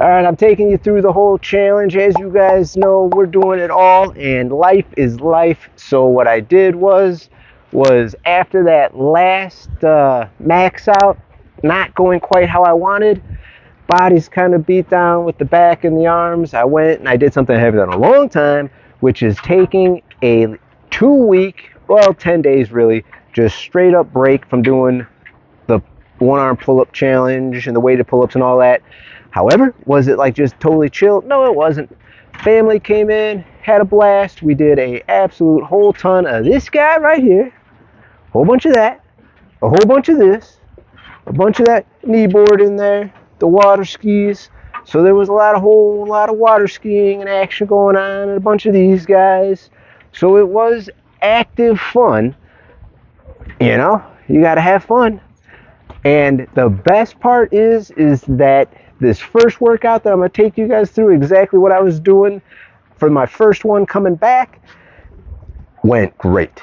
All right, I'm taking you through the whole challenge. As you guys know, we're doing it all, and life is life. So what I did was after that last max out, not going quite how I wanted, body's kind of beat down with the back and the arms. I went and I did something I haven't done in a long time, which is taking a 2 week, well, 10 days really, just straight up break from doing the one arm pull up challenge and the weighted pull ups and all that. However, was it like just totally chill? No, it wasn't. Family came in, had a blast. We did a absolute whole ton of this guy right here, a whole bunch of that, a whole bunch of this, a bunch of that knee board in there, the water skis. So there was whole lot of water skiing and action going on, and a bunch of these guys. So it was active fun. You know, you got to have fun. And the best part is that this first workout that I'm going to take you guys through exactly what I was doing for my first one coming back went great.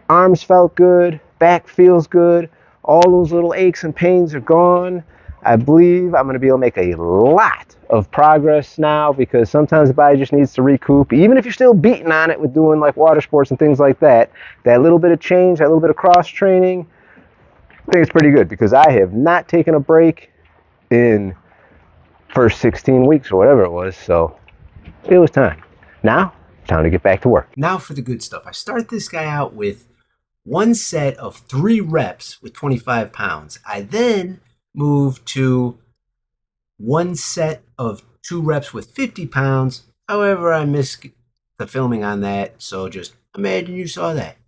Arms felt good, back feels good, all those little aches and pains are gone. I believe I'm going to be able to make a lot of progress now because sometimes the body just needs to recoup. Even if you're still beating on it with doing like water sports and things like that, that little bit of change, that little bit of cross training, I think it's pretty good because I have not taken a break in first 16 weeks or whatever it was, so it was time. Now, time to get back to work. Now for the good stuff. I start this guy out with one set of 3 reps with 25 pounds. I then move to one set of 2 reps with 50 pounds. However, I missed the filming on that, so just imagine you saw that.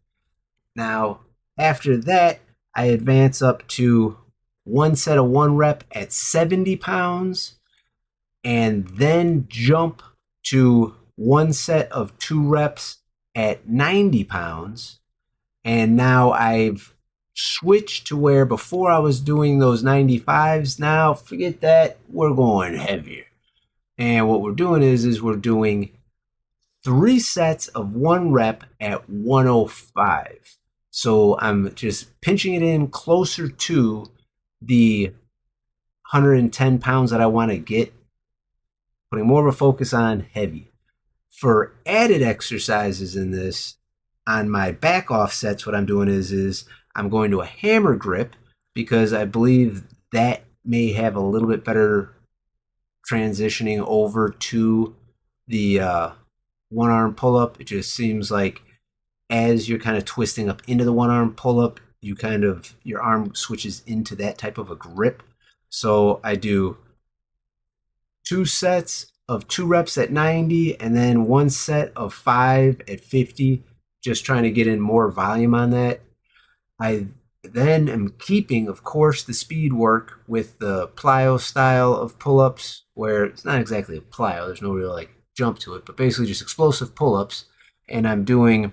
Now, after that, I advance up to one set of 1 rep at 70 pounds and then jump to one set of 2 reps at 90 pounds. And now I've switched to where before I was doing those 95s. Now, forget that, we're going heavier. And what we're doing is we're doing 3 sets of 1 rep at 105. So I'm just pinching it in closer to the 110 pounds that I want to get, putting more of a focus on heavy. For added exercises in this, on my back off sets, what I'm doing is I'm going to a hammer grip because I believe that may have a little bit better transitioning over to the one arm pull up. It just seems like as you're kind of twisting up into the one arm pull up, your arm switches into that type of a grip. So I do 2 sets of 2 reps at 90 and then 1 set of 5 at 50, just trying to get in more volume on that. I then am keeping, of course, the speed work with the plyo style of pull-ups, where it's not exactly a plyo, there's no real like jump to it, but basically just explosive pull-ups. And I'm doing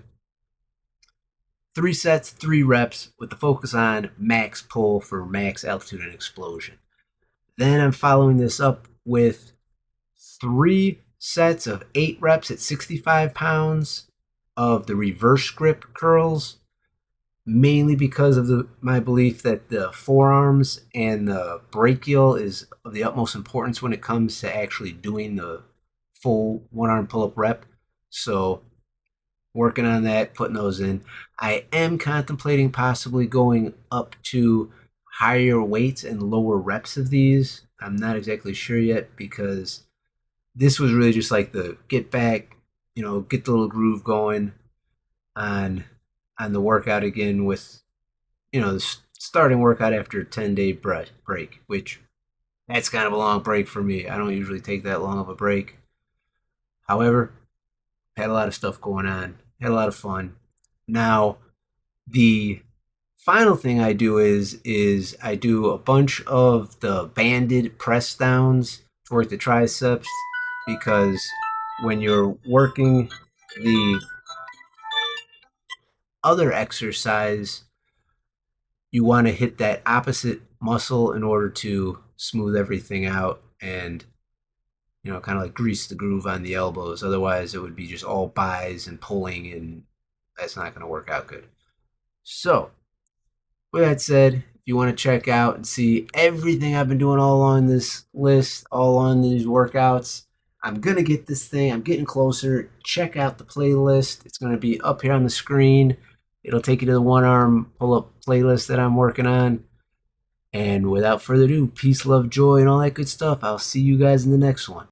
3 sets, 3 reps with the focus on max pull for max altitude and explosion. Then I'm following this up with 3 sets of 8 reps at 65 pounds of the reverse grip curls, mainly because of my belief that the forearms and the brachial is of the utmost importance when it comes to actually doing the full one arm pull up rep. So working on that, putting those in. I am contemplating possibly going up to higher weights and lower reps of these. I'm not exactly sure yet because this was really just like the get back, get the little groove going on the workout again with, the starting workout after a 10-day break, which that's kind of a long break for me. I don't usually take that long of a break. However, had a lot of stuff going on, had a lot of fun. Now, the final thing I do is I do a bunch of the banded press downs to work the triceps, because when you're working the other exercise, you want to hit that opposite muscle in order to smooth everything out and kind of like grease the groove on the elbows. Otherwise, it would be just all buys and pulling, and that's not going to work out good. So, with that said, if you want to check out and see everything I've been doing all on this list, all on these workouts. I'm going to get this thing. I'm getting closer. Check out the playlist. It's going to be up here on the screen. It'll take you to the one arm pull up playlist that I'm working on. And without further ado, peace, love, joy, and all that good stuff. I'll see you guys in the next one.